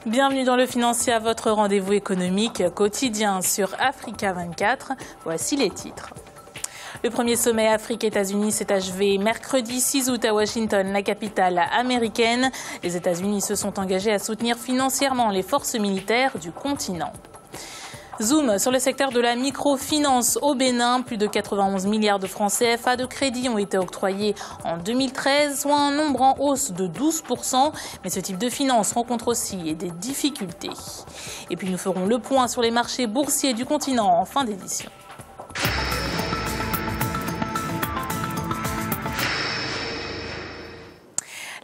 Bienvenue dans le Financier, votre rendez-vous économique quotidien sur Africa 24. Voici les titres. Le premier sommet Afrique-États-Unis s'est achevé mercredi 6 août à Washington, la capitale américaine. Les États-Unis se sont engagés à soutenir financièrement les forces militaires du continent. Zoom sur le secteur de la microfinance au Bénin. Plus de 91 milliards de francs CFA de crédits ont été octroyés en 2013, soit un nombre en hausse de 12%. Mais ce type de finance rencontre aussi des difficultés. Et puis nous ferons le point sur les marchés boursiers du continent en fin d'édition.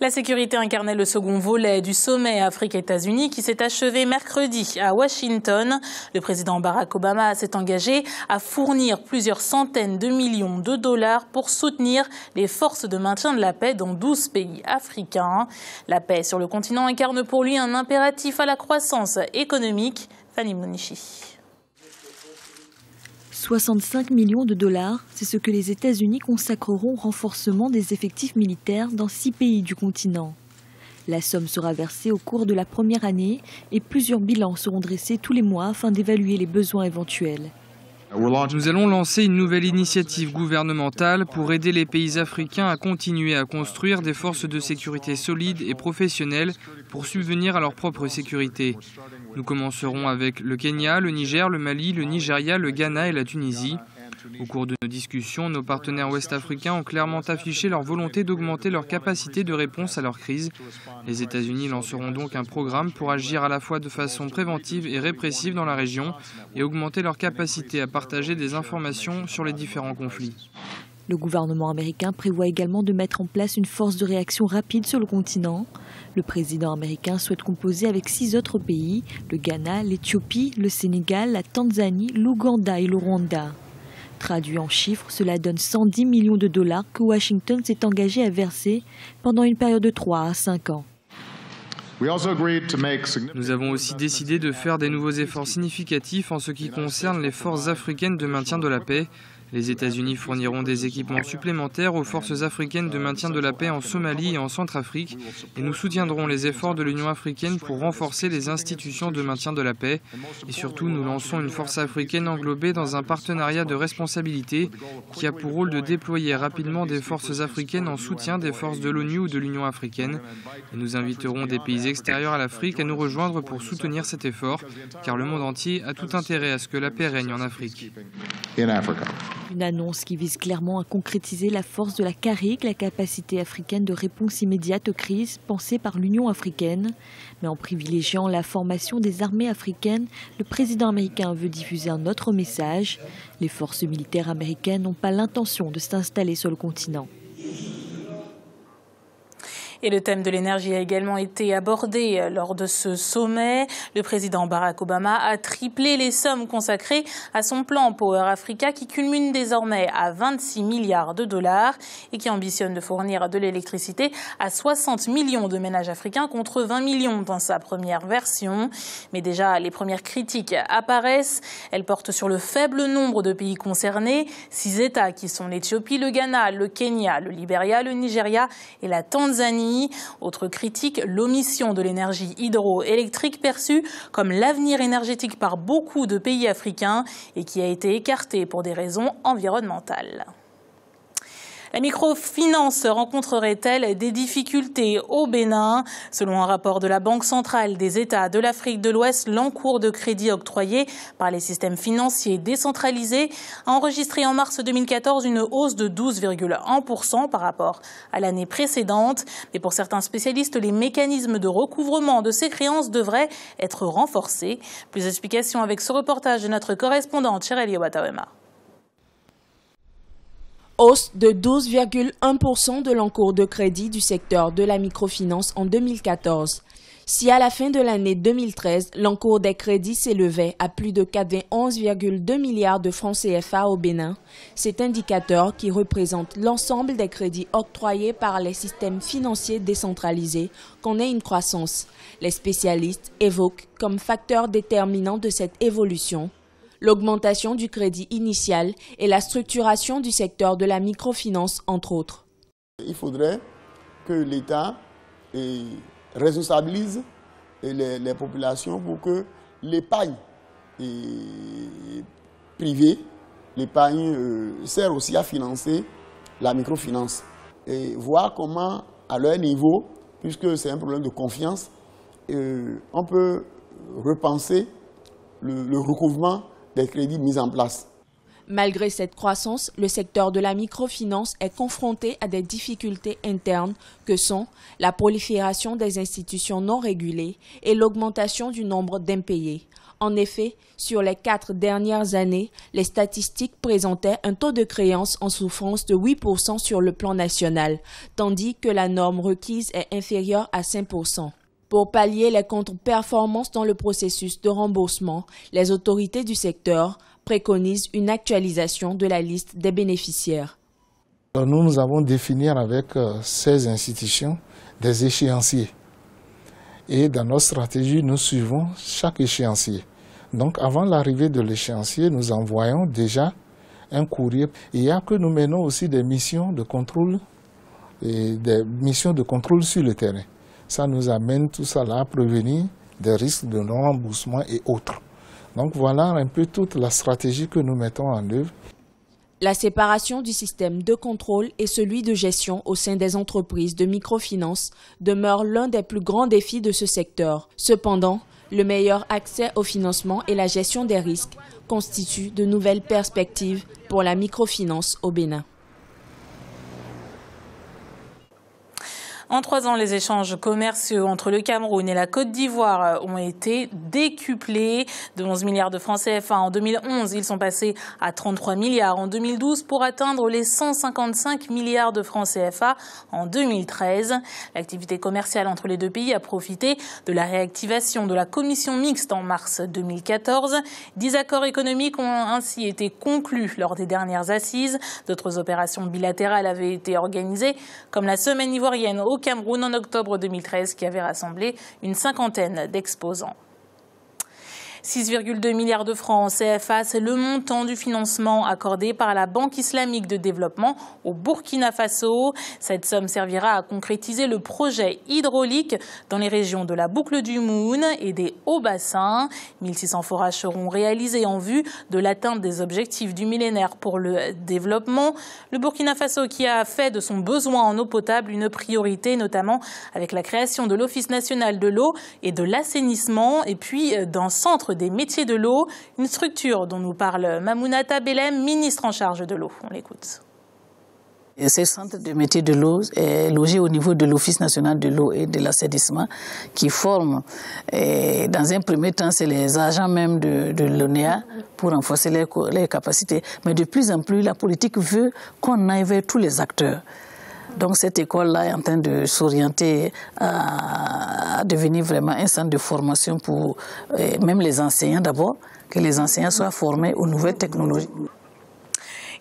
La sécurité incarnait le second volet du sommet Afrique-États-Unis qui s'est achevé mercredi à Washington. Le président Barack Obama s'est engagé à fournir plusieurs centaines de millions de dollars pour soutenir les forces de maintien de la paix dans 12 pays africains. La paix sur le continent incarne pour lui un impératif à la croissance économique. Fanny Monichi. 65 millions de dollars, c'est ce que les États-Unis consacreront au renforcement des effectifs militaires dans 6 pays du continent. La somme sera versée au cours de la première année et plusieurs bilans seront dressés tous les mois afin d'évaluer les besoins éventuels. Nous allons lancer une nouvelle initiative gouvernementale pour aider les pays africains à continuer à construire des forces de sécurité solides et professionnelles pour subvenir à leur propre sécurité. Nous commencerons avec le Kenya, le Niger, le Mali, le Nigeria, le Ghana et la Tunisie. Au cours de nos discussions, nos partenaires ouest-africains ont clairement affiché leur volonté d'augmenter leur capacité de réponse à leur crise. Les États-Unis lanceront donc un programme pour agir à la fois de façon préventive et répressive dans la région et augmenter leur capacité à partager des informations sur les différents conflits. Le gouvernement américain prévoit également de mettre en place une force de réaction rapide sur le continent. Le président américain souhaite composer avec 6 autres pays, le Ghana, l'Éthiopie, le Sénégal, la Tanzanie, l'Ouganda et le Rwanda. Traduit en chiffres, cela donne 110 millions de dollars que Washington s'est engagé à verser pendant une période de 3 à 5 ans. Nous avons aussi décidé de faire des nouveaux efforts significatifs en ce qui concerne les forces africaines de maintien de la paix. Les États-Unis fourniront des équipements supplémentaires aux forces africaines de maintien de la paix en Somalie et en Centrafrique et nous soutiendrons les efforts de l'Union africaine pour renforcer les institutions de maintien de la paix. Et surtout, nous lançons une force africaine englobée dans un partenariat de responsabilité qui a pour rôle de déployer rapidement des forces africaines en soutien des forces de l'ONU ou de l'Union africaine. Et nous inviterons des pays extérieurs à l'Afrique à nous rejoindre pour soutenir cet effort, car le monde entier a tout intérêt à ce que la paix règne en Afrique. Une annonce qui vise clairement à concrétiser la force de la CARIC, la capacité africaine de réponse immédiate aux crises pensée par l'Union africaine. Mais en privilégiant la formation des armées africaines, le président américain veut diffuser un autre message. Les forces militaires américaines n'ont pas l'intention de s'installer sur le continent. Et le thème de l'énergie a également été abordé lors de ce sommet. Le président Barack Obama a triplé les sommes consacrées à son plan Power Africa qui culmine désormais à 26 milliards de dollars et qui ambitionne de fournir de l'électricité à 60 millions de ménages africains contre 20 millions dans sa première version. Mais déjà, les premières critiques apparaissent. Elles portent sur le faible nombre de pays concernés. 6 États qui sont l'Éthiopie, le Ghana, le Kenya, le Libéria, le Nigeria et la Tanzanie. Autre critique, l'omission de l'énergie hydroélectrique perçue comme l'avenir énergétique par beaucoup de pays africains et qui a été écartée pour des raisons environnementales. La microfinance rencontrerait-elle des difficultés au Bénin? Selon un rapport de la Banque centrale des États de l'Afrique de l'Ouest, l'encours de crédit octroyé par les systèmes financiers décentralisés a enregistré en mars 2014 une hausse de 12,1% par rapport à l'année précédente. Mais pour certains spécialistes, les mécanismes de recouvrement de ces créances devraient être renforcés. Plus d'explications avec ce reportage de notre correspondante Chérali Ouatawema. Hausse de 12,1% de l'encours de crédit du secteur de la microfinance en 2014. Si à la fin de l'année 2013, l'encours des crédits s'élevait à plus de 91,2 milliards de francs CFA au Bénin, cet indicateur qui représente l'ensemble des crédits octroyés par les systèmes financiers décentralisés connaît une croissance. Les spécialistes évoquent comme facteur déterminant de cette évolution l'augmentation du crédit initial et la structuration du secteur de la microfinance, entre autres. Il faudrait que l'État responsabilise les populations pour que l'épargne privée, l'épargne sert aussi à financer la microfinance. Et voir comment, à leur niveau, puisque c'est un problème de confiance, on peut repenser le recouvrement des crédits mis en place. Malgré cette croissance, le secteur de la microfinance est confronté à des difficultés internes que sont la prolifération des institutions non régulées et l'augmentation du nombre d'impayés. En effet, sur les 4 dernières années, les statistiques présentaient un taux de créance en souffrance de 8% sur le plan national, tandis que la norme requise est inférieure à 5%. Pour pallier les contre-performances dans le processus de remboursement, les autorités du secteur préconisent une actualisation de la liste des bénéficiaires. Nous avons défini avec ces institutions des échéanciers. Et dans notre stratégie, nous suivons chaque échéancier. Donc avant l'arrivée de l'échéancier, nous envoyons déjà un courrier. Il y a que nous menons aussi des missions de contrôle sur le terrain. Ça nous amène tout ça là à prévenir des risques de non-remboursement et autres. Donc voilà un peu toute la stratégie que nous mettons en œuvre. La séparation du système de contrôle et celui de gestion au sein des entreprises de microfinance demeure l'un des plus grands défis de ce secteur. Cependant, le meilleur accès au financement et la gestion des risques constituent de nouvelles perspectives pour la microfinance au Bénin. En 3 ans, les échanges commerciaux entre le Cameroun et la Côte d'Ivoire ont été décuplés. De 11 milliards de francs CFA en 2011, ils sont passés à 33 milliards en 2012 pour atteindre les 155 milliards de francs CFA en 2013. L'activité commerciale entre les deux pays a profité de la réactivation de la commission mixte en mars 2014. 10 accords économiques ont ainsi été conclus lors des dernières assises. D'autres opérations bilatérales avaient été organisées, comme la semaine ivoirienne au Cameroun en octobre 2013 qui avait rassemblé une 50aine d'exposants. 6,2 milliards de francs en CFA, c'est le montant du financement accordé par la Banque islamique de développement au Burkina Faso. Cette somme servira à concrétiser le projet hydraulique dans les régions de la boucle du Moon et des Hauts-Bassins. 1600 forages seront réalisés en vue de l'atteinte des objectifs du millénaire pour le développement. Le Burkina Faso qui a fait de son besoin en eau potable une priorité, notamment avec la création de l'Office national de l'eau et de l'assainissement et puis d'un centre des métiers de l'eau, une structure dont nous parle Mamounata Belem, ministre en charge de l'eau. On l'écoute. Ce centre de métiers de l'eau est logé au niveau de l'Office national de l'eau et de l'assainissement qui forme, dans un premier temps, c'est les agents même de l'ONEA pour renforcer les capacités. Mais de plus en plus, la politique veut qu'on aille vers tous les acteurs. Donc cette école-là est en train de s'orienter à devenir vraiment un centre de formation pour même les enseignants d'abord, que les enseignants soient formés aux nouvelles technologies.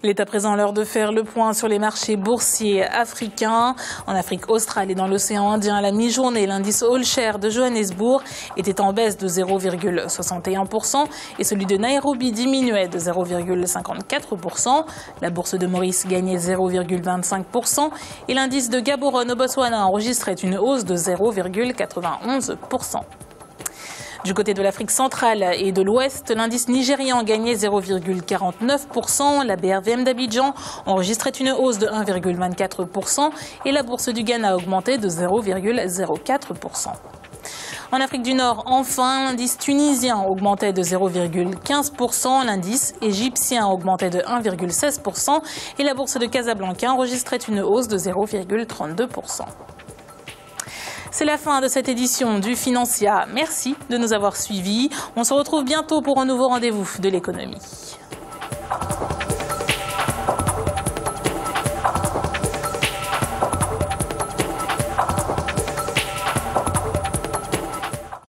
Il est à présent l'heure de faire le point sur les marchés boursiers africains. En Afrique australe et dans l'océan Indien, à la mi-journée, l'indice All Share de Johannesburg était en baisse de 0,61% et celui de Nairobi diminuait de 0,54%. La bourse de Maurice gagnait 0,25% et l'indice de Gaborone au Botswana enregistrait une hausse de 0,91%. Du côté de l'Afrique centrale et de l'Ouest, l'indice nigérian gagnait 0,49%, la BRVM d'Abidjan enregistrait une hausse de 1,24% et la bourse du Ghana augmentait de 0,04%. En Afrique du Nord, enfin, l'indice tunisien augmentait de 0,15%, l'indice égyptien augmentait de 1,16% et la bourse de Casablanca enregistrait une hausse de 0,32%. C'est la fin de cette édition du Financia. Merci de nous avoir suivis. On se retrouve bientôt pour un nouveau rendez-vous de l'économie.